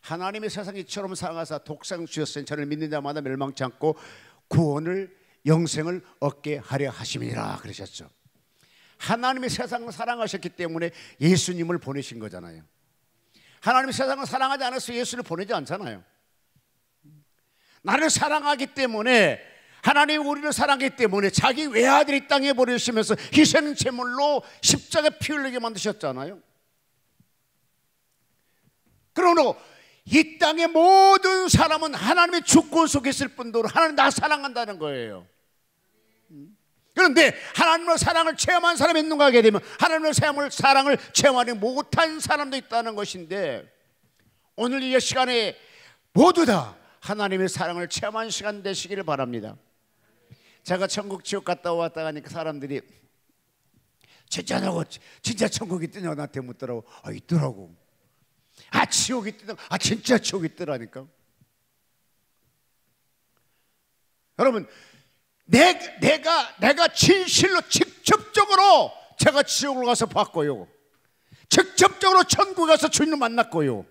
하나님의 세상 이처럼 사랑하사 독생 주셨으니 저를 믿는 자마다 멸망치 않고 구원을 영생을 얻게 하려 하심이니라 그러셨죠. 하나님이 세상을 사랑하셨기 때문에 예수님을 보내신 거잖아요. 하나님이 세상을 사랑하지 않아서 예수를 보내지 않잖아요. 나를 사랑하기 때문에, 하나님이 우리를 사랑하기 때문에 자기 외아들을 이 땅에 보내시면서 희생 제물로 십자가에 피 흘리게 만드셨잖아요. 그러므로 이 땅의 모든 사람은 하나님의 주권 속에 있을 뿐더러 하나님 나 사랑한다는 거예요. 그런데 하나님의 사랑을 체험한 사람이 있는가 하게 되면 하나님의 사랑을 체험하지 못한 사람도 있다는 것인데, 오늘 이 시간에 모두 다 하나님의 사랑을 체험한 시간 되시기를 바랍니다. 제가 천국 지옥 갔다 왔다 하니까 사람들이 진짜 천국이 있더냐 나한테 묻더라고. 있더라고. 지옥이 있더라. 진짜 지옥이 있더라니까. 여러분, 내가 진실로 직접적으로 제가 지옥을 가서 봤고요, 직접적으로 천국에 가서 주님을 만났고요.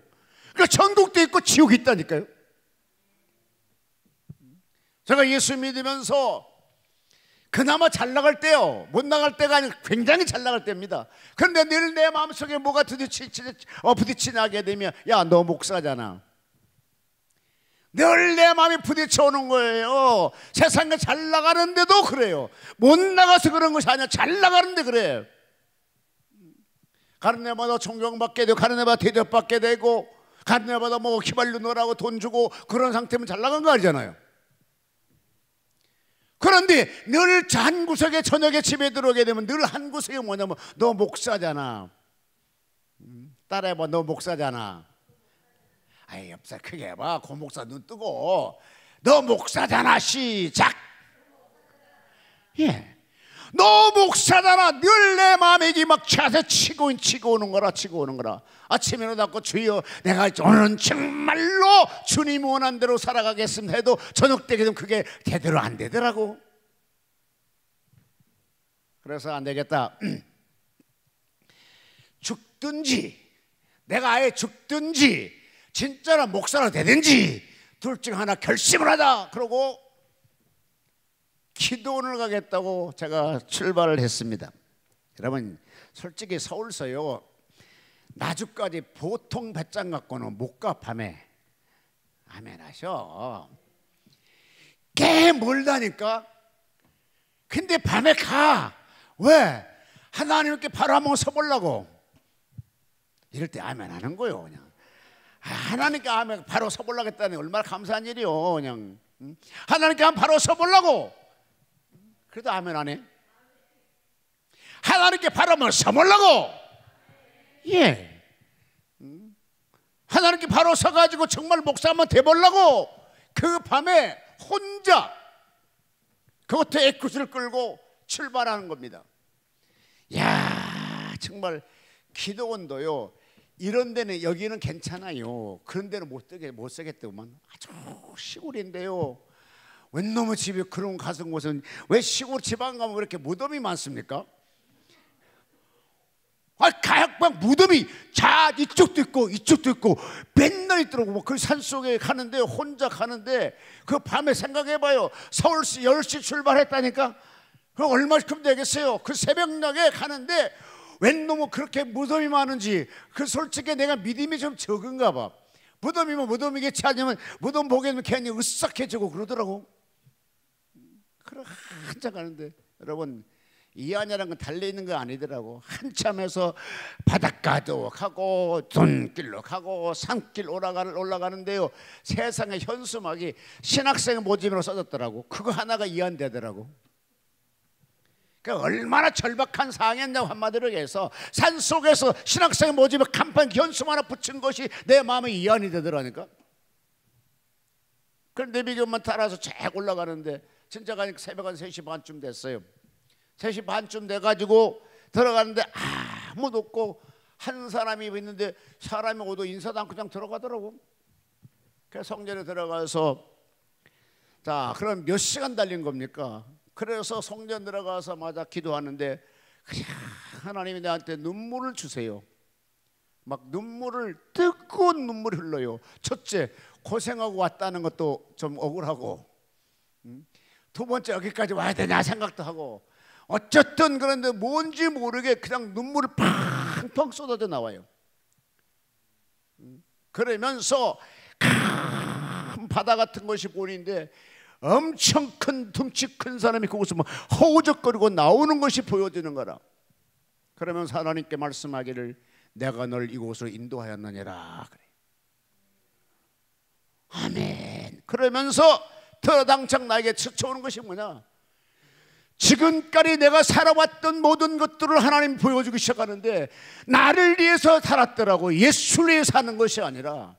그러니까 천국도 있고 지옥이 있다니까요. 제가 예수 믿으면서 그나마 잘 나갈 때요, 못 나갈 때가 아니라 굉장히 잘 나갈 때입니다. 그런데 늘 내 마음속에 뭐가 부딪히게 되면, 야, 너 목사잖아. 늘 내 마음이 부딪혀오는 거예요. 세상에 잘 나가는데도 그래요. 못 나가서 그런 것이 아니라 잘 나가는데 그래. 가는 데마다 존경받게 되고, 가는 데마다 대접받게 되고, 가는 데마다 뭐 휘발유 넣으라고 돈 주고, 그런 상태면 잘 나간 거 아니잖아요. 그런데 늘 한 구석에, 저녁에 집에 들어오게 되면 늘 한 구석에 뭐냐면, 너 목사잖아. 따라해봐, 너 목사잖아. 옆사 크게 해봐. 고 목사 눈 뜨고. 너 목사잖아. 시작. 예, 너 목사잖아. 늘 내 마음에 이게 막 차서 치고 오는 거라. 아침에 일어나고 주여 내가 오늘은 정말로 주님 원한 대로 살아가겠습니다 해도 저녁 때게 되면 그게 제대로 안 되더라고. 그래서 안 되겠다. 죽든지, 내가 아예 죽든지 진짜로 목사로 되든지 둘 중 하나 결심을 하자. 그러고 기도원을 가겠다고 제가 출발을 했습니다. 여러분, 솔직히 서울서요, 나주까지 보통 배짱 갖고는 못 가. 밤에. 아멘 하셔. 꽤 멀다니까. 근데 밤에 가. 왜? 하나님께 바로 한번 서보려고. 이럴 때 아멘 하는 거요. 그냥 하나님께 아멘 바로 서보려고 했다니 얼마나 감사한 일이요. 그냥 하나님께 한번 바로 서보려고. 그래도 아멘 안 해? 하나님께 바로 한번 서보려고. 예. 하나님께 바로 서가지고 정말 목사 한번 돼보려고 그 밤에 혼자 그것도 애꿎을 끌고 출발하는 겁니다. 야, 정말 기도원도요, 이런 데는, 여기는 괜찮아요. 그런 데는 못 쓰겠다고만. 아주 시골인데요, 웬 놈의 집에 그런 가슴 곳은, 왜 시골 지방 가면 왜 이렇게 무덤이 많습니까? 가약방 무덤이 이쪽도 있고 이쪽도 있고 맨날 있더라고. 그 산속에 가는데, 혼자 가는데 그 밤에 생각해봐요. 서울시 10시 출발했다니까. 그럼 얼마큼 되겠어요? 그 새벽녘에 가는데 웬 놈은 그렇게 무덤이 많은지, 그 솔직히 내가 믿음이 좀 적은가 봐. 무덤이면 무덤이겠지, 아니면 무덤 보게 되면 괜히 으싹해지고 그러더라고. 그래 한참 가는데, 여러분, 이 안이라는 건 달려있는 거 아니더라고. 한참 해서 바닷가도 가고 돈길로 가고 산길 올라가는데요, 세상의 현수막이 신학생 모집으로 써졌더라고. 그거 하나가 이안되더라고. 그러니까 얼마나 절박한 상황이었냐고. 한마디로 해서 산속에서 신학생 모집에 간판 현수막 하나 붙인 것이 내 마음에 이안이 되더라니까. 그런데 미디어만 따라서 쭉 올라가는데 진짜 가니까 새벽 한 3시 반쯤 됐어요. 3시 반쯤 돼가지고 들어가는데 아무도 없고 한 사람이 있는데, 사람이 오도 인사도 않고 그냥 들어가더라고. 그래서 성전에 들어가서, 자, 그럼 몇 시간 달린 겁니까? 그래서 성전 들어가서 마다 기도하는데, 그냥 하나님이 나한테 눈물을 주세요. 막 뜨거운 눈물이 흘러요. 첫째, 고생하고 왔다는 것도 좀 억울하고, 두 번째, 여기까지 와야 되냐 생각도 하고, 어쨌든 그런데 뭔지 모르게 그냥 눈물이 팡팡 쏟아져 나와요. 그러면서 큰 바다 같은 것이 보이는데 엄청 큰 덩치 큰 사람이 그곳을 막 허우적거리고 나오는 것이 보여지는 거라. 그러면서 하나님께 말씀하기를 내가 널 이곳으로 인도하였느니라 그래. 아멘. 그러면서 더당장 나에게 스쳐오는 것이 뭐냐, 지금까지 내가 살아왔던 모든 것들을 하나님이 보여주기 시작하는데 나를 위해서 살았더라고. 예수를 위해 사는 것이 아니라,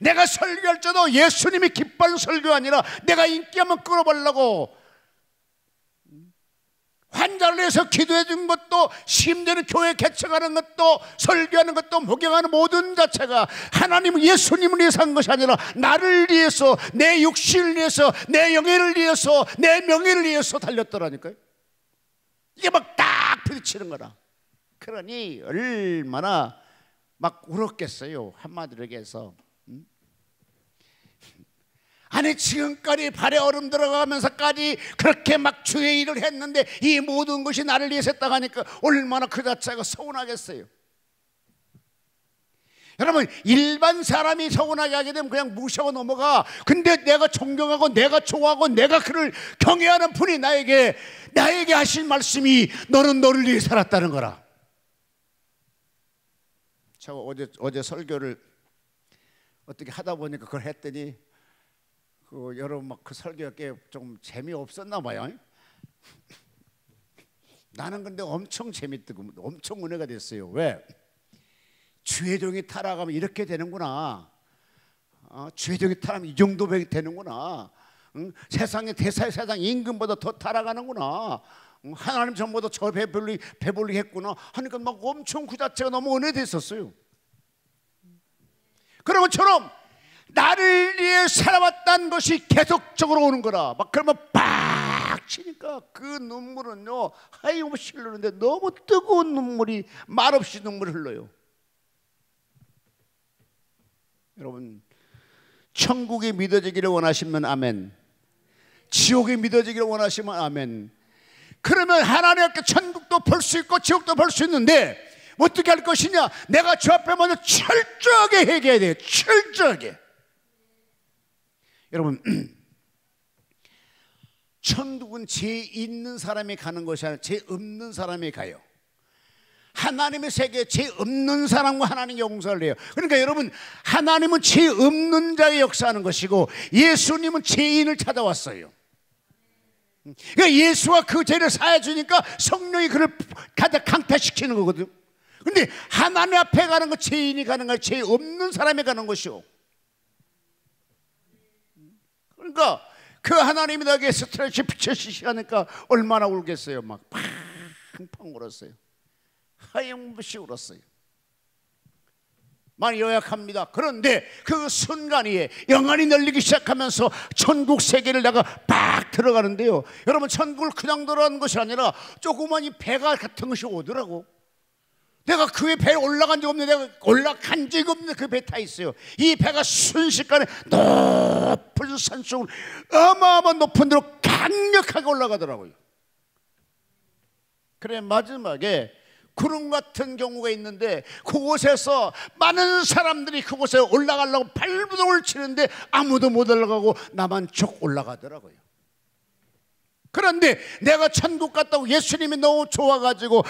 내가 설교할 때도 예수님이 기뻐하는 설교가 아니라 내가 인기 한번 끌어보려고 환자를 위해서 기도해 준 것도, 심지어는 교회 개척하는 것도, 설교하는 것도, 목양하는 모든 자체가 하나님 예수님을 위해서 한 것이 아니라 나를 위해서, 내 육신을 위해서, 내 영예를 위해서, 내 명예를 위해서 달렸더라니까요. 이게 막 딱 부딪히는 거라. 그러니 얼마나 막 울었겠어요, 한마디로 얘기해서. 아니 지금까지 발에 얼음 들어가면서까지 그렇게 막 주의 일을 했는데 이 모든 것이 나를 위해서 했다고 하니까 얼마나 그 자체가 서운하겠어요. 여러분, 일반 사람이 서운하게 하게 되면 그냥 무시하고 넘어가. 근데 내가 존경하고 내가 좋아하고 내가 그를 경외하는 분이 나에게 하신 말씀이 너는 너를 위해 살았다는 거라. 제가 어제 설교를 어떻게 하다 보니까 그걸 했더니 여러분 막 그 설교가 좀 재미없었나 봐요. 나는 근데 엄청 재밌고 엄청 은혜가 됐어요. 왜? 주의 종이 타락하면 이렇게 되는구나. 주의 종이 타락하면 이 정도 되는구나. 세상의 대사의 세상 임금보다 더 타락하는구나. 하나님 전보다 저 배불리 했구나 하니까 막 엄청 그 자체가 너무 은혜됐었어요. 그런 것처럼 나를 위해 살아왔다는 것이 계속적으로 오는 거라. 막 그러면 빡 치니까 그 눈물은요 하염없이 흐르는데 너무 뜨거운 눈물이 말없이 눈물이 흘러요. 여러분, 천국이 믿어지기를 원하시면 아멘, 지옥이 믿어지기를 원하시면 아멘. 그러면 하나님께 천국도 볼 수 있고 지옥도 볼 수 있는데 어떻게 할 것이냐, 내가 주 앞에 먼저 철저하게 회개해야 돼요. 철저하게. 여러분, 천국은 죄 있는 사람이 가는 것이 아니라 죄 없는 사람이 가요. 하나님의 세계에 죄 없는 사람과 하나님 용서를 해요. 그러니까 여러분, 하나님은 죄 없는 자의 역사하는 것이고 예수님은 죄인을 찾아왔어요. 그러니까 예수가 그 죄를 사해 주니까 성령이 그를 가장 강타시키는 거거든요. 근데 하나님 앞에 가는 거 죄인이 가는 거야, 죄 없는 사람이 가는 것이요. 그러니까 그 하나님이 나에게 스트레스 비춰주시니까 얼마나 울겠어요. 막 팡팡 울었어요. 하염없이 울었어요. 많이 요약합니다. 그런데 그 순간에 영안이 열리기 시작하면서 천국 세계를 내가 팍 들어가는데요, 여러분, 천국을 그냥 들어가는 것이 아니라 조그만 이 배가 같은 것이 오더라고. 내가 그 배에 올라간 적 없는데, 내가 올라간 적이 없는데 그 배 타 있어요. 이 배가 순식간에 높은 산속을 어마어마한 높은 데로 강력하게 올라가더라고요. 그래 마지막에 구름 같은 경우가 있는데 그곳에서 많은 사람들이 그곳에 올라가려고 발부동을 치는데 아무도 못 올라가고 나만 쭉 올라가더라고요. 그런데 내가 천국 갔다고 예수님이 너무 좋아가지고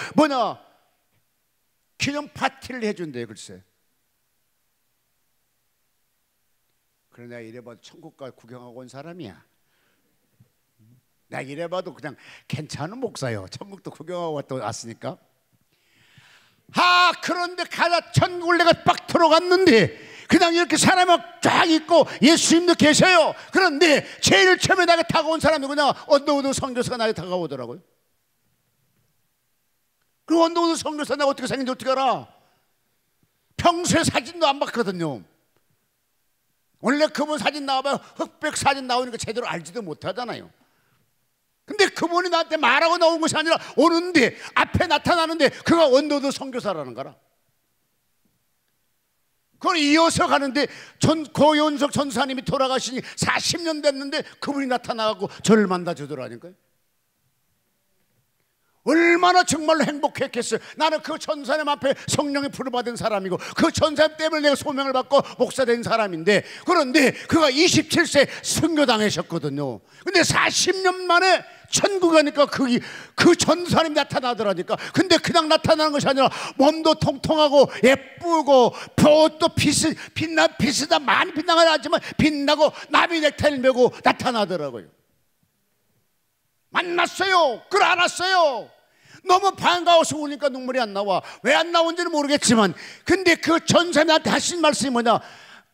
기념 파티를 해준대요. 글쎄. 그래 내가 이래봐도 천국 가 구경하고 온 사람이야. 내가 이래봐도 그냥 괜찮은 목사요. 천국도 구경하고 왔으니까. 그런데 가다 천국을 내가 빡 들어갔는데 그냥 이렇게 사람이 쫙 있고 예수님도 계셔요. 그런데 제일 처음에 나에게 다가온 사람이 그냥 언더우드 선교사가 나에게 다가오더라고요. 그 언더우드 선교사 내가 어떻게 생긴지 어떻게 알아? 평소에 사진도 안 봤거든요. 원래 그분 사진 나와봐야 흑백 사진 나오니까 제대로 알지도 못하잖아요. 근데 그분이 나한테 말하고 나온 것이 아니라 오는데 앞에 나타나는데 그가 언더우드 선교사라는 거라. 그걸 이어서 가는데 고윤석 전사님이 돌아가시니 40년 됐는데 그분이 나타나고 저를 만나주더라니까요. 얼마나 정말로 행복했겠어요. 나는 그 전사님 앞에 성령의 불을 받은 사람이고 그 전사님 때문에 내가 소명을 받고 목사된 사람인데, 그런데 그가 27세 순교당하셨거든요. 근데 40년 만에 천국 가니까 그 전사님이 나타나더라니까. 근데 그냥 나타나는 것이 아니라 몸도 통통하고 예쁘고 옷도 비슷한 많이 빛나긴 하지만 빛나고 나비 넥타이를 메고 나타나더라고요. 만났어요. 그걸 알았어요. 너무 반가워서 우니까 눈물이 안 나와. 왜 안 나온지는 모르겠지만, 근데 그 전사님한테 하신 말씀이 뭐냐,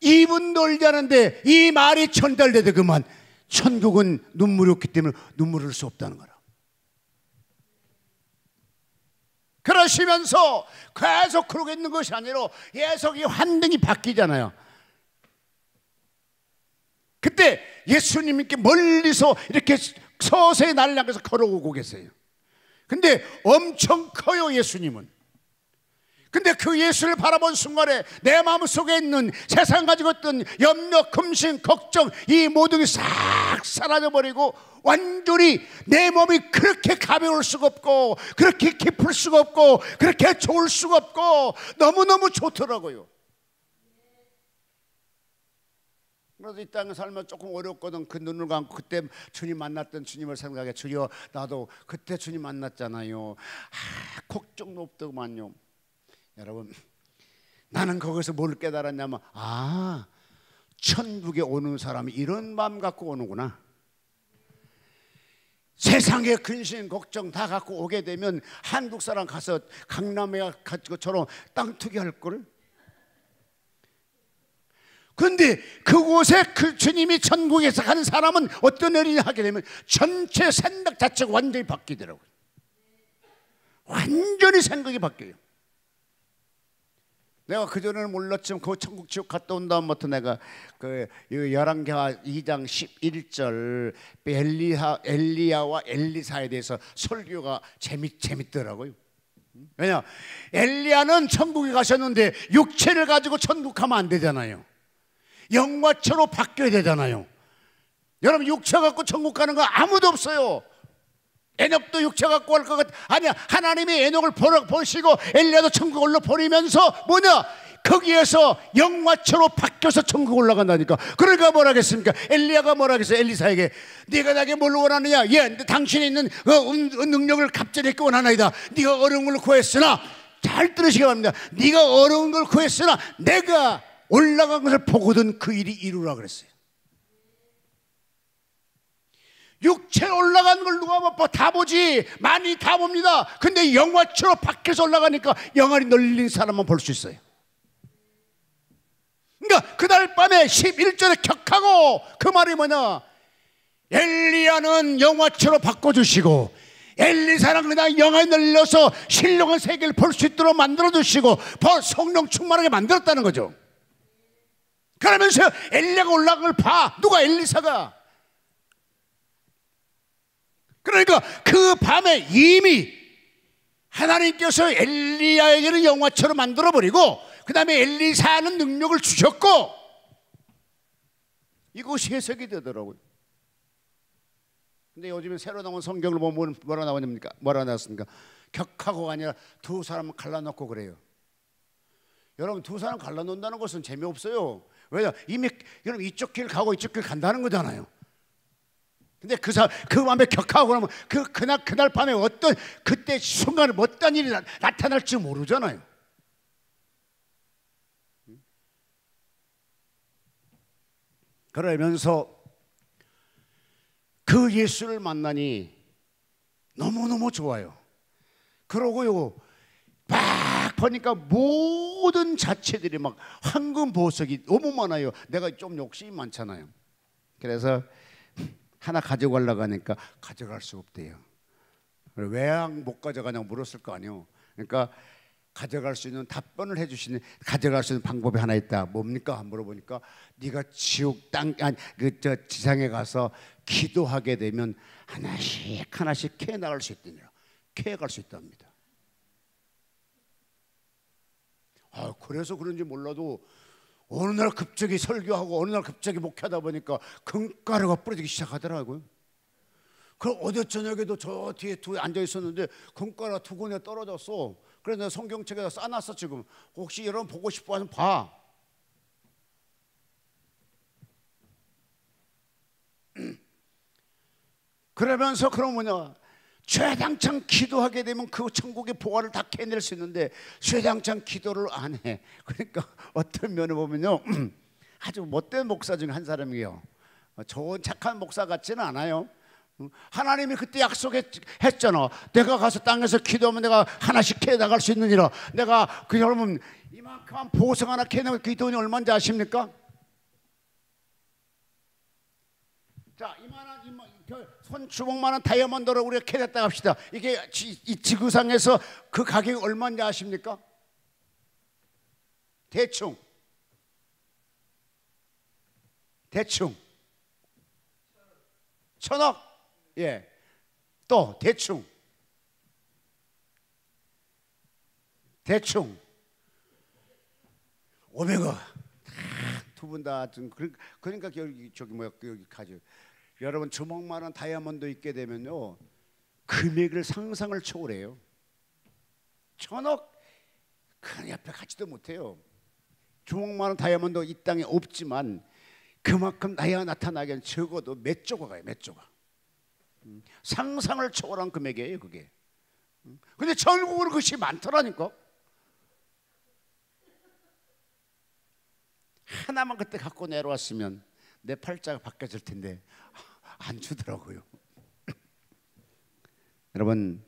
입은 놀자는데 이 말이 전달되되 그만 천국은 눈물이 없기 때문에 눈물을 흘릴 수 없다는 거라. 그러시면서 계속 그러고 있는 것이 아니라 계속 이 환경이 바뀌잖아요. 그때 예수님께 멀리서 이렇게 서서히 나를 향해서 걸어오고 계세요. 근데 엄청 커요, 예수님은. 근데 그 예수를 바라본 순간에 내 마음속에 있는 세상 가지고 있던 염려, 금신, 걱정, 이 모든 게 싹 사라져버리고 완전히 내 몸이 그렇게 가벼울 수가 없고 그렇게 깊을 수가 없고 그렇게 좋을 수가 없고 너무너무 좋더라고요. 그래서 이 땅에 살면 조금 어렵거든. 그 눈을 감고 그때 주님 만났던 주님을 생각해. 주여, 나도 그때 주님 만났잖아요. 걱정도 없더구만요. 여러분, 나는 거기서 뭘 깨달았냐면, 천국에 오는 사람이 이런 마음 갖고 오는구나. 세상의 근심 걱정 다 갖고 오게 되면 한국 사람 가서 강남에 가지고처럼 땅 투기할 거를. 그런데 그곳에 그 주님이 천국에서 가는 사람은 어떤 일이 하게 되면 전체 생각 자체가 완전히 바뀌더라고요. 완전히 생각이 바뀌어요. 내가 그전에는 몰랐지만 그 천국 지옥 갔다 온 다음부터 내가 그 열왕기하 2장 11절 엘리야와 엘리사에 대해서 설교가 재밌더라고요. 왜냐, 엘리야는 천국에 가셨는데 육체를 가지고 천국 가면 안 되잖아요. 영화처로 바뀌어야 되잖아요. 여러분, 육체 갖고 천국 가는 거 아무도 없어요. 에녹도 육체 갖고 갈 것 같아. 아니야, 하나님이 에녹을 보시고 엘리야도 천국 올려버리면서 뭐냐, 거기에서 영화처로 바뀌어서 천국 올라간다니까. 그러니까 뭐라 하겠습니까? 엘리야가 뭐라 하겠어요? 엘리사에게 네가 나에게 뭘 원하느냐? 예, 당신이 있는 능력을 갑자기 있게 원하나이다. 네가 어려운 걸 구했으나, 잘 들으시기 바랍니다. 네가 어려운 걸 구했으나 내가 올라간 것을 보거든 그 일이 이루라 그랬어요. 육체 올라가는 걸 누가 못 봐? 다 보지. 많이 다 봅니다. 근데 영화처럼 밖에서 올라가니까 영안이 널린 사람만 볼 수 있어요. 그러니까 그날 밤에 11절에 격하고, 그 말이 뭐냐, 엘리야는 영화처럼 바꿔주시고 엘리사는 그냥 영안이 널려서 신령한 세계를 볼 수 있도록 만들어주시고 성령 충만하게 만들었다는 거죠. 그러면서 엘리야가 올라간 걸 봐. 누가? 엘리사가. 그러니까 그 밤에 이미 하나님께서 엘리야에게는 영화처럼 만들어버리고 그 다음에 엘리사는 능력을 주셨고, 이것이 해석이 되더라고요. 근데 요즘에 새로 나온 성경을 보면 뭐라 나오냐니까, 뭐라 나왔습니까? 격하고가 아니라 두 사람을 갈라놓고 그래요. 여러분, 두 사람 갈라놓는다는 것은 재미없어요. 왜냐, 이미 여러분 이쪽 길 가고 이쪽 길 간다는 거잖아요. 근데 그 밤에 격하고 그러면 그날 밤에 그때 순간에 어떤 일이 나타날지 모르잖아요. 그러면서 그 예수를 만나니 너무너무 좋아요. 그러고요, 막 보니까 모든 자체들이 막 황금 보석이 너무 많아요. 내가 좀 욕심이 많잖아요. 그래서 하나 가져가려고 하니까 가져갈 수 없대요. 왜 못 가져가냐고 물었을 거 아니에요. 그러니까 가져갈 수 있는 답변을 해주시는, 가져갈 수 있는 방법이 하나 있다. 뭡니까? 물어보니까 네가 지옥 지상에 가서 기도하게 되면 하나씩 캐 나갈 수 있다니라. 캐 갈 수 있답니다. 그래서 그런지 몰라도 어느 날 갑자기 설교하고 어느 날 갑자기 목회하다 보니까 금가루가 뿌려지기 시작하더라고요. 그럼 어제 저녁에도 저 뒤에 앉아 있었는데 금가루가 두 군데 떨어졌어. 그래서 내가 성경책에다 싸놨어. 지금 혹시 여러분 보고 싶어 하면 봐. 그러면서 그럼 뭐냐, 최당창 기도하게 되면 그 천국의 보화를 다 캐낼 수 있는데 최당창 기도를 안 해. 그러니까 어떤 면을 보면요 아주 못된 목사 중에 한 사람이에요. 좋은 착한 목사 같지는 않아요. 하나님이 그때 약속했잖아. 내가 가서 땅에서 기도하면 내가 하나씩 캐 나갈 수 있느니라. 내가 그 여러분 이만큼만 보석 하나 캐내면 그 돈이 얼마인지 아십니까? 자, 손 주먹만한 다이아몬드를 우리가 캐냈다 합시다. 이게 이 지구상에서 그 가격이 얼마인지 아십니까? 대충 천억. 예. 또 대충 500억. 두 분 다 그러니까 저기 뭐야 여기 가죠. 여러분 주먹만한 다이아몬드 있게 되면요 금액을 상상을 초월해요. 천억 그 옆에 가지도 못해요. 주먹만한 다이아몬드 이 땅에 없지만 그만큼 나이가 나타나기엔 적어도 몇 조각이에요. 몇 조각. 상상을 초월한 금액이에요 그게. 근데 전국으로 그것이 많더라니까. 하나만 그때 갖고 내려왔으면 내 팔자가 바뀌어질 텐데 안 주더라고요. 여러분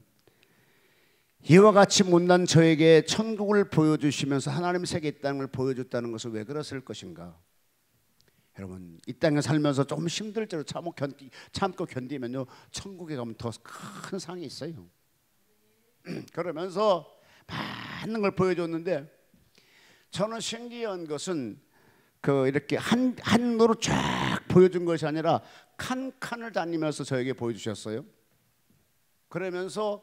이와 같이 못난 저에게 천국을 보여주시면서 하나님 세계에 있다는 걸 보여줬다는 것은 왜 그랬을 것인가? 여러분 이 땅에 살면서 조금 힘들지도 참고 견디면요 천국에 가면 더 큰 상이 있어요. 그러면서 많은 걸 보여줬는데 저는 신기한 것은 그 이렇게 한으로 쫙 보여준 것이 아니라 칸칸을 다니면서 저에게 보여주셨어요. 그러면서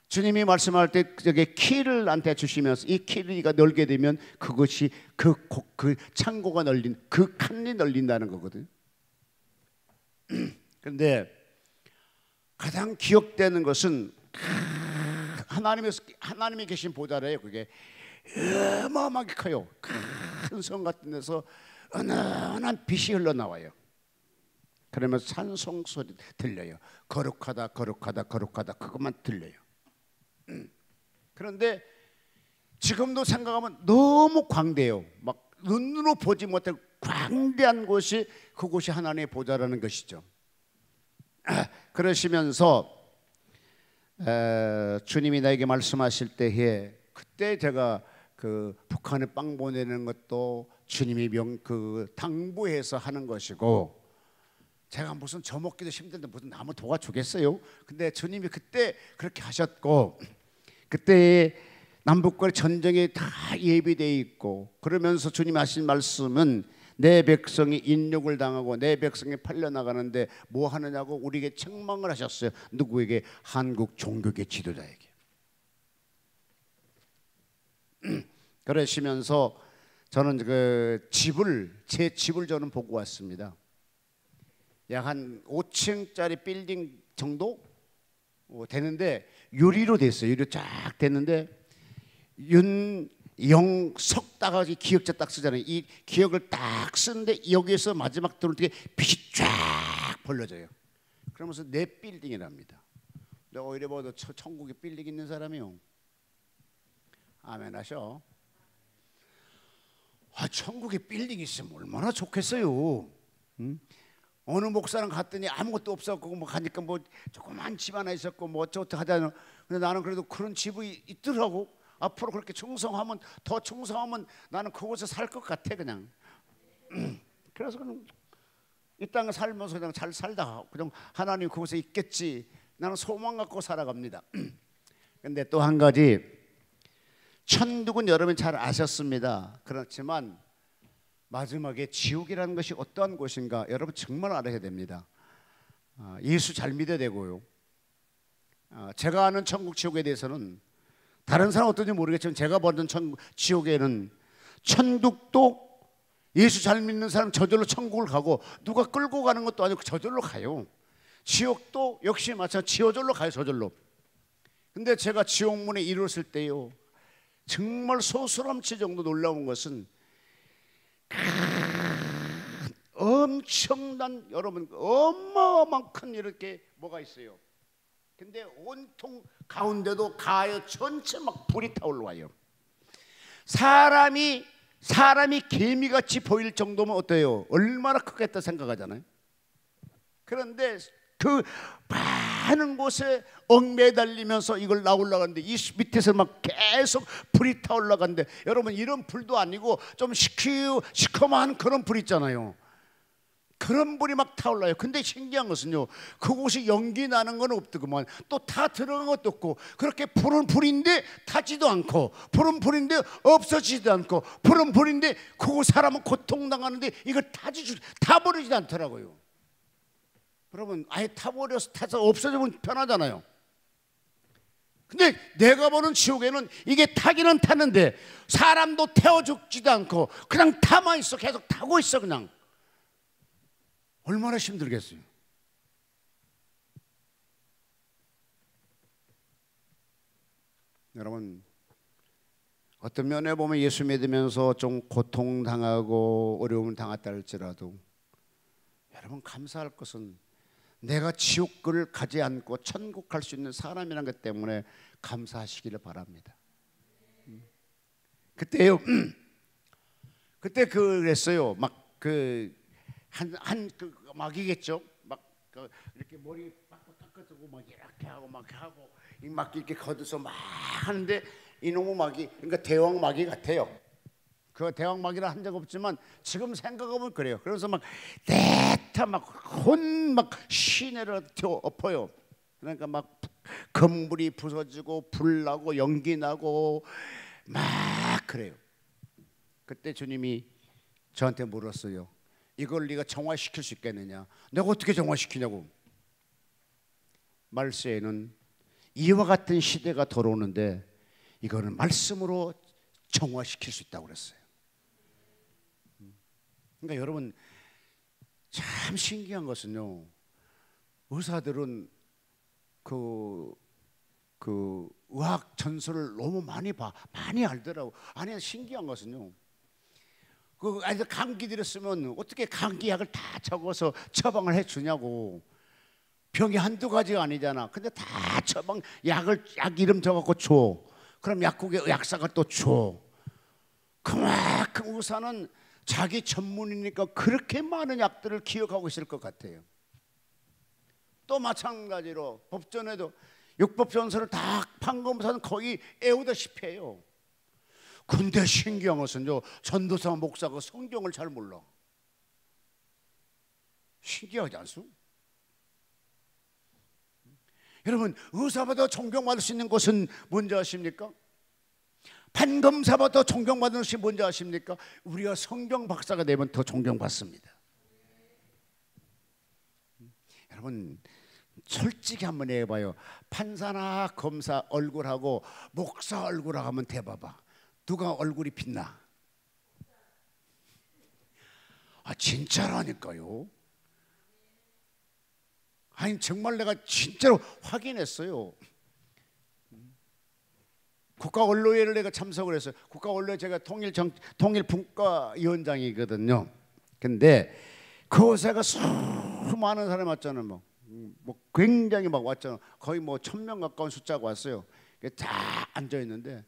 주님이 말씀할 때 저게 키를 나한테 주시면서 이 키가 넓게 되면 그것이 그 창고가 널린 그 칸이 널린다는 거거든요. 그런데 가장 기억되는 것은 하나님이 계신 보좌래요. 그게 어마어마하게 커요. 큰 성 같은 데서 은은한 빛이 흘러나와요. 그러면서 찬송 소리 들려요. 거룩하다 거룩하다 거룩하다 그것만 들려요. 그런데 지금도 생각하면 너무 광대해요. 막 눈으로 보지 못할 광대한 곳이 그곳이 하나님의 보좌라는 것이죠. 그러시면서 주님이 나에게 말씀하실 때에 그때 제가 그 북한에 빵 보내는 것도 주님이 당부해서 하는 것이고 제가 무슨 저 먹기도 힘든데 무슨 나무 도와주겠어요? 근데 주님이 그때 그렇게 하셨고 그때 남북과의 전쟁이 다 예비되어 있고 그러면서 주님이 하신 말씀은 내 백성이 인욕을 당하고 내 백성이 팔려나가는데 뭐 하느냐고 우리에게 책망을 하셨어요. 누구에게? 한국 종교계 지도자에게. 그러시면서 저는 제 집을 저는 보고 왔습니다. 약 한 5층짜리 빌딩 정도 되는데 유리로 됐어요. 유리로 쫙 됐는데 윤영석 기역자 딱 쓰잖아요. 이 기역을 딱 쓰는데 여기에서 마지막 들어올 때 빛이 쫙 벌려져요. 그러면서 내 빌딩이랍니다. 내가 오히려 봐도 천국에 빌딩 있는 사람이요. 아멘 하셔. 천국에 빌딩 있으면 얼마나 좋겠어요. 응? 어느 목사랑 갔더니 아무것도 없었고 뭐 가니까 뭐 조그만 집 하나 있었고 뭐 어쩌고 하자는. 근데 나는 그래도 그런 집이 있더라고. 앞으로 그렇게 충성하면 더 충성하면 나는 그곳에 살 것 같아 그냥. 그래서 그냥 이 땅에 살면서 그냥 잘 살다 그냥 하나님 그곳에 있겠지. 나는 소망 갖고 살아갑니다. 근데 또 한 가지 천국은 여러분 잘 아셨습니다. 그렇지만 마지막에 지옥이라는 것이 어떠한 곳인가 여러분 정말 알아야 됩니다. 예수 잘 믿어야 되고요. 제가 아는 천국 지옥에 대해서는 다른 사람 어떤지 모르겠지만 제가 보던 지옥에는 천국도 예수 잘 믿는 사람 저절로 천국을 가고 누가 끌고 가는 것도 아니고 저절로 가요. 지옥도 역시 마찬가지 저절로 가요. 저절로. 근데 제가 지옥문에 이르렀을 때요, 정말 소스람치 정도 놀라운 것은 엄청난, 여러분 어마어마한 큰 이렇게 뭐가 있어요. 근데 온통 가운데도 가요 전체 막 불이 타올라와요. 사람이 개미같이 보일 정도면 어때요? 얼마나 크겠다 생각하잖아요. 그런데 그 많은 곳에 얽매달리면서 이걸 나올라가는데 이 밑에서 막 계속 불이 타올라가는데, 여러분 이런 불도 아니고 좀 시커먼 그런 불 있잖아요. 그런 불이 막 타올라요. 근데 신기한 것은요, 그곳이 연기 나는 건 없더구만. 또 다 들어간 것도 없고, 그렇게 불은 불인데 타지도 않고, 불은 불인데 없어지지도 않고, 불은 불인데 그 사람은 고통당하는데 이걸 타버리지도 않더라고요. 여러분 아예 타서 없어지면 편하잖아요. 근데 내가 보는 지옥에는 이게 타기는 타는데 사람도 태워 죽지도 않고 그냥 타만 있어. 계속 타고 있어. 그냥 얼마나 힘들겠어요. 여러분 어떤 면에 보면 예수 믿으면서 좀 고통당하고 어려움을 당했다 할지라도, 여러분 감사할 것은 내가 지옥을 가지 않고 천국 갈 수 있는 사람이라는 것 때문에 감사하시기를 바랍니다. 그때요, 그때 그랬어요. 막 그 그 막이겠죠. 막 이렇게 머리 빡빡 깎아주고 막 이렇게 하고 막 이렇게 걷어서 막 하는데, 이놈의 마귀, 그러니까 대왕 마귀 같아요. 그 대왕 마귀라 한 적 없지만 지금 생각하면 그래요. 그래서 막 대타 막 시내를 엎어요. 그러니까 막 건물이 부서지고 불 나고 연기 나고 막 그래요. 그때 주님이 저한테 물었어요. 이걸 네가 정화시킬 수 있겠느냐? 내가 어떻게 정화시키냐고. 말세에는 이와 같은 시대가 돌아오는데 이거는 말씀으로 정화시킬 수 있다고 그랬어요. 그러니까 여러분 참 신기한 것은요, 의사들은 그 의학 전설을 너무 많이 알더라고. 아니 신기한 것은요, 그 아이들 감기 들었으면 어떻게 감기약을 다 적어서 처방을 해주냐고. 병이 한두 가지가 아니잖아. 근데 다 약 이름 적어갖고 줘. 그럼 약국에 약사가 또 줘. 그만큼 의사는 자기 전문이니까 그렇게 많은 약들을 기억하고 있을 것 같아요. 또 마찬가지로 법전에도 육법전서를 다 판검사는 거의 애우다시피 해요. 근데 신기한 것은요, 전도사 목사가 성경을 잘 몰라. 신기하지 않습니까? 여러분 의사보다 존경받을 수 있는 것은 뭔지 아십니까? 판검사보다 존경받는 것이 뭔지 아십니까? 우리가 성경 박사가 되면 더 존경받습니다. 여러분 솔직히 한번 해봐요. 판사나 검사 얼굴하고 목사 얼굴하고 한번 대봐봐. 누가 얼굴이 빛나? 아 진짜라니까요. 아니 정말 내가 진짜로 확인했어요. 국가언론회를 내가 참석을 했어요. 국가언론회 제가 통일분과위원장이거든요. 근데 그곳에가 수많은 사람이 왔잖아요. 뭐 굉장히 막 왔잖아요. 거의 뭐 1000명 가까운 숫자가 왔어요. 다 앉아 있는데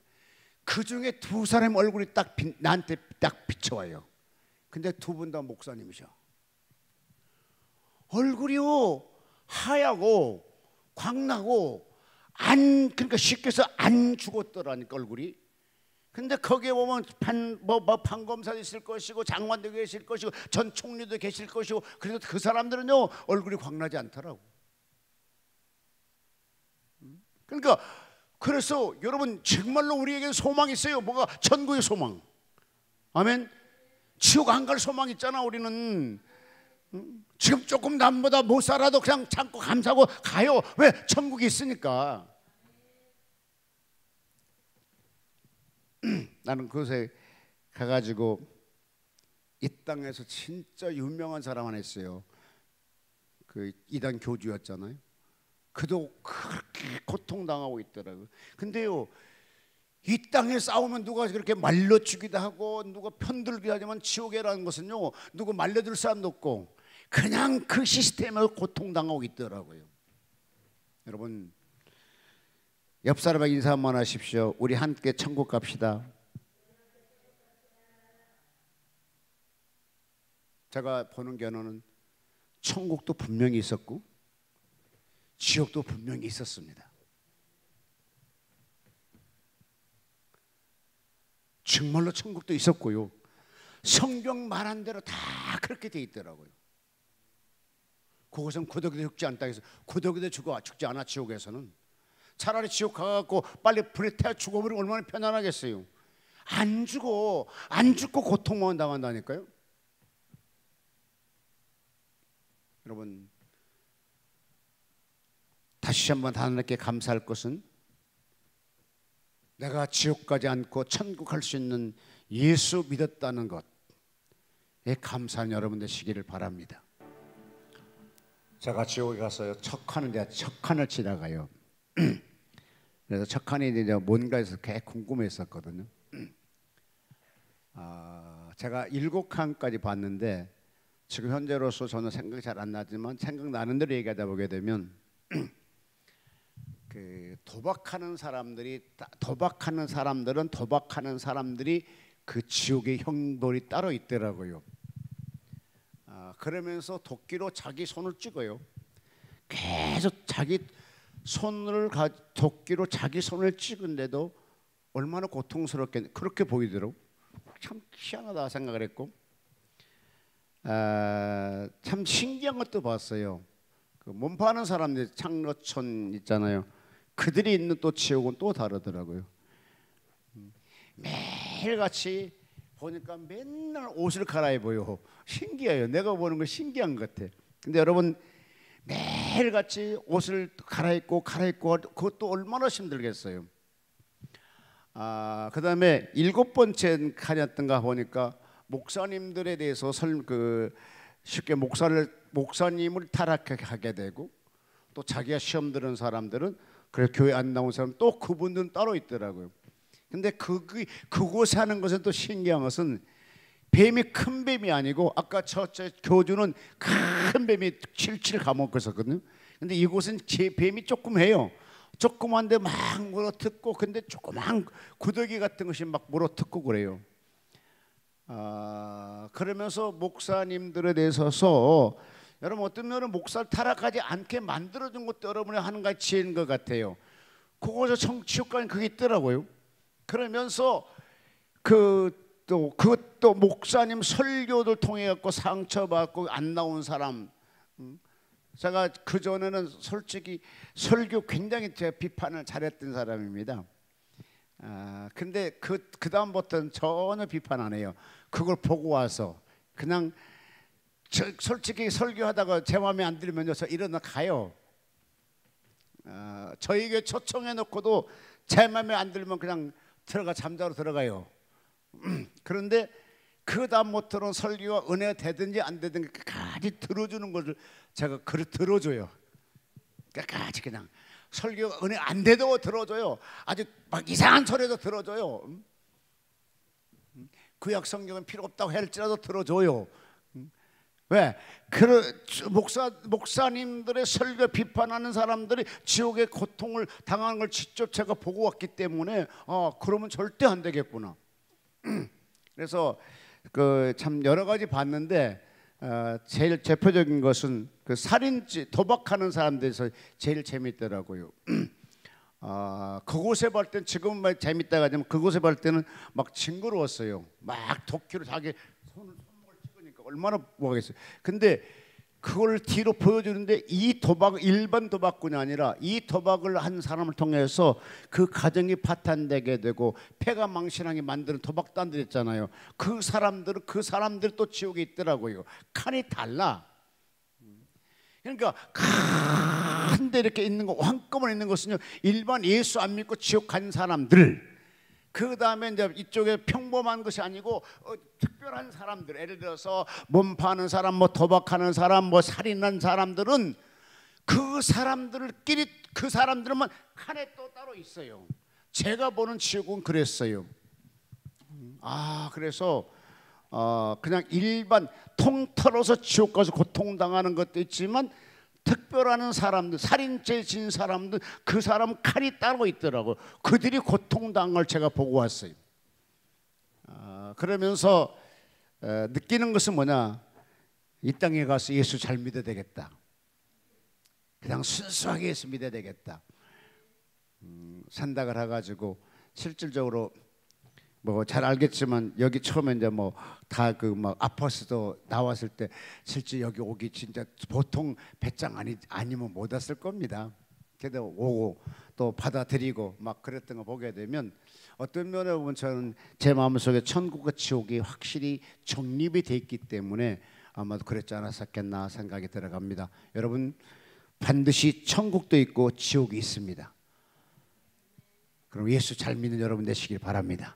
그 중에 두 사람 얼굴이 나한테 딱 비춰와요. 근데 두 분 다 목사님이셔. 얼굴이요 하얗고 광나고 그러니까 쉽게 해서 안 죽었더라니까 얼굴이. 근데 거기에 보면 판검사도 있을 것이고 장관도 계실 것이고 전 총리도 계실 것이고, 그래도 그 사람들은요 얼굴이 광나지 않더라고. 그러니까 그래서 여러분 정말로 우리에게 소망이 있어요. 뭐가? 천국의 소망. 아멘. 지옥 안 갈 소망 있잖아. 우리는 지금 조금 남보다 못 살아도 그냥 참고 감사하고 가요. 왜? 천국이 있으니까. 나는 그곳에 가가지고 이 땅에서 진짜 유명한 사람 하나 있어요. 그 이단 교주였잖아요. 그도 그렇게 고통당하고 있더라고요. 근데요, 이 땅에 싸우면 누가 그렇게 말려 죽이도 하고 누가 편들기도 하지만 지옥이라는 것은요, 누구 말려들 사람도 없고 그냥 그 시스템에 고통당하고 있더라고요. 여러분, 옆 사람에게 인사 한번 하십시오. 우리 함께 천국 갑시다. 제가 보는 견해는 천국도 분명히 있었고 지옥도 분명히 있었습니다. 정말로 천국도 있었고요, 성경 말한 대로 다 그렇게 돼 있더라고요. 그것은 구더기도 죽지 않다 해서 구더기도 죽지 않아. 지옥에서는 차라리 지옥 가갖고 빨리 불에 태워 죽어버리면 얼마나 편안하겠어요. 안 죽고 고통만 당한다니까요. 여러분, 다시 한번 하나님께 감사할 것은 내가 지옥 가지 않고 천국 갈 수 있는 예수 믿었다는 것에 감사한 여러분 되시기를 바랍니다. 제가 지옥에 가서요, 척한을 지나가요. 그래서 척한이 이제 뭔가 해서 꽤 궁금했었거든요. 제가 7칸까지 봤는데 지금 현재로서 저는 생각이 잘 안 나지만 생각나는 대로 얘기하다 보게 되면 그 도박하는 사람들이 그 지옥의 형벌이 따로 있더라고요. 그러면서 도끼로 자기 손을 찍어요. 계속 도끼로 자기 손을 찍은데도 얼마나 고통스럽게 그렇게 보이더라고. 참 희한하다 생각을 했고, 참 신기한 것도 봤어요. 그 몸파는 사람들 창로천 있잖아요. 그들이 있는 또 지옥은 또 다르더라고요. 매일같이 보니까 맨날 옷을 갈아입어요. 신기해요. 내가 보는 거 신기한 것 같아. 근데 여러분, 매일같이 옷을 갈아입고 그것도 얼마나 힘들겠어요. 그 다음에 7번째 칸이었던가 보니까 목사님들에 대해서 쉽게 목사님을 타락하게 되고, 또 자기가 시험 들은 사람들은 그래 교회 안 나온 사람 또 그분들은 따로 있더라고요. 근데 그곳에 하는 것은 또 신기한 것은 뱀이 큰 뱀이 아니고, 아까 저 교주는 큰 뱀이 칠칠 감옥에 있었거든요. 근데 이곳은 뱀이 조금 해요. 조그만데 막 물어뜯고, 근데 조그만 구더기 같은 것이 막 물어뜯고 그래요. 그러면서 목사님들에 대해서 여러분, 어떤 면은 목사를 타락하지 않게 만들어준 것도 여러분이 하는 가지 지혜인 것 같아요. 그곳에 지옥까지 그게 있더라고요. 그러면서 그것도 목사님 설교들 통해 갖고 상처받고 안 나온 사람, 제가 그 전에는 솔직히 설교 굉장히 제가 비판을 잘했던 사람입니다. 근데 그 다음부터는 전혀 비판 안 해요. 그걸 보고 와서 그냥 솔직히 설교하다가 제 마음에 안 들면요, 저 일어나 가요. 저에게 초청해 놓고도 제 마음에 안 들면 그냥 잠자러 들어가요. 그런데 그 다음부터는 설교가 은혜가 되든지 안 되든지 끝까지 들어주는 것을 제가 들어줘요. 끝까지 그냥 설교가 은혜 안 돼도 들어줘요. 아주 막 이상한 소리도 들어줘요. 구약 성경은 필요 없다고 할지라도 들어줘요. 왜? 목사님들의 설교 비판하는 사람들이 지옥의 고통을 당하는 걸 직접 제가 보고 왔기 때문에 그러면 절대 안 되겠구나. 그래서 참 여러 가지 봤는데 제일 대표적인 것은 그 도박하는 사람들에서 제일 재밌더라고요. 그곳에 볼 때는 지금은 막 재밌다가 하지만 그곳에 볼 때는 막 징그러웠어요. 막 도끼로 자기 손목을 찍으니까 얼마나 뭐하겠어요. 근데 그걸 뒤로 보여주는데 이 도박 일반 도박꾼이 아니라 이 도박을 한 사람을 통해서 그 가정이 파탄되게 되고 폐가 망신하게 만드는 도박단들 있잖아요. 그 사람들 또 지옥에 있더라고요. 칸이 달라. 그러니까 한데 이렇게 있는 거 한꺼번에 있는 것은요, 일반 예수 안 믿고 지옥 간 사람들, 그 다음에 이제 이쪽에 평범한 것이 아니고 특별한 사람들, 예를 들어서 몸 파는 사람, 뭐 도박하는 사람, 뭐 살인한 사람들은 그 사람들끼리, 그 사람들은 칸에 또 따로 있어요. 제가 보는 지옥은 그랬어요. 그래서 그냥 일반 통틀어서 지옥 가서 고통당하는 것도 있지만 특별한 사람들, 살인죄 진 사람들, 그 사람 칼이 따로 있더라고요. 그들이 고통당한 걸 제가 보고 왔어요. 그러면서 느끼는 것은 뭐냐, 이 땅에 가서 예수 잘 믿어야 되겠다. 그냥 순수하게 예수 믿어야 되겠다. 생각을 해가지고 실질적으로 뭐 잘 알겠지만 여기 처음에 이제 뭐 다 그 막 아파서도 나왔을 때 실제 여기 오기 진짜 보통 배짱 아니면 못 왔을 겁니다. 그래도 오고 또 받아들이고 막 그랬던 거 보게 되면 어떤 면에 보면 저는 제 마음속에 천국과 지옥이 확실히 정립이 돼 있기 때문에 아마도 그랬지 않았었겠나 생각이 들어갑니다. 여러분, 반드시 천국도 있고 지옥이 있습니다. 그럼 예수 잘 믿는 여러분 되시길 바랍니다.